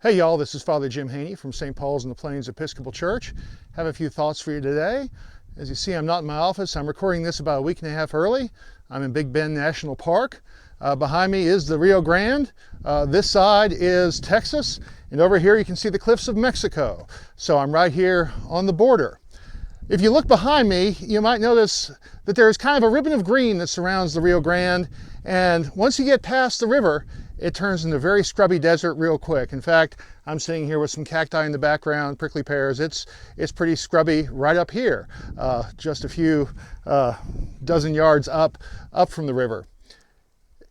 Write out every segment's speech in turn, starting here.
Hey y'all, this is Father Jim Haney from St. Paul's in the Plains Episcopal Church. Have a few thoughts for you today. As you see, I'm not in my office. I'm recording this about a week and a half early. I'm in Big Bend National Park. Behind me is the Rio Grande. This side is Texas. And over here you can see the cliffs of Mexico. So I'm right here on the border. If you look behind me, you might notice that there's kind of a ribbon of green that surrounds the Rio Grande. And once you get past the river, it turns into very scrubby desert real quick. In fact, I'm sitting here with some cacti in the background, prickly pears. It's pretty scrubby right up here, just a few dozen yards up from the river.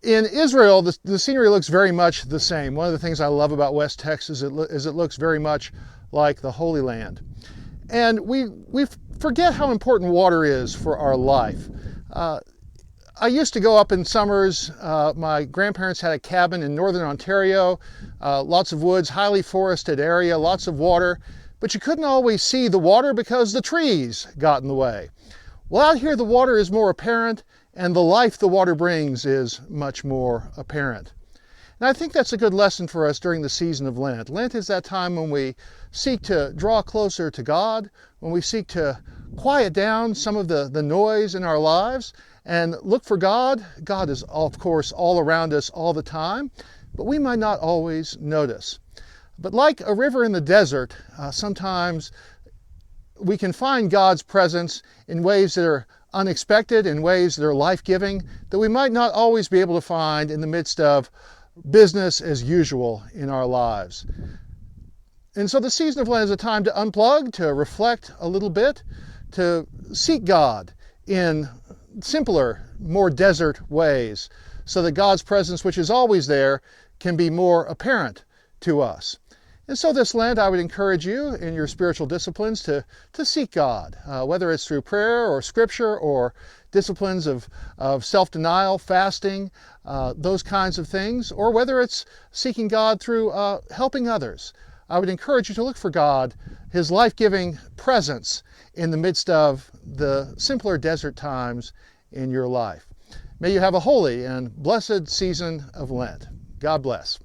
In Israel, the scenery looks very much the same. One of the things I love about West Texas is it looks very much like the Holy Land. And we forget how important water is for our life. I used to go up in summers. My grandparents had a cabin in northern Ontario, lots of woods, highly forested area, lots of water, but you couldn't always see the water because the trees got in the way. Well, out here the water is more apparent, and the life the water brings is much more apparent. And I think that's a good lesson for us during the season of Lent. Lent is that time when we seek to draw closer to God, when we seek to quiet down some of the noise in our lives and look for God. God is, of course, all around us all the time, but we might not always notice. But like a river in the desert, sometimes we can find God's presence in ways that are unexpected, in ways that are life-giving, that we might not always be able to find in the midst of business as usual in our lives. And so the season of Lent is a time to unplug, to reflect a little bit, to seek God in simpler, more desert ways, so that God's presence, which is always there, can be more apparent to us. And so this Lent, I would encourage you in your spiritual disciplines to seek God, whether it's through prayer or scripture or disciplines of self-denial, fasting, those kinds of things, or whether it's seeking God through helping others. I would encourage you to look for God, His life-giving presence in the midst of the simpler desert times in your life. May you have a holy and blessed season of Lent. God bless.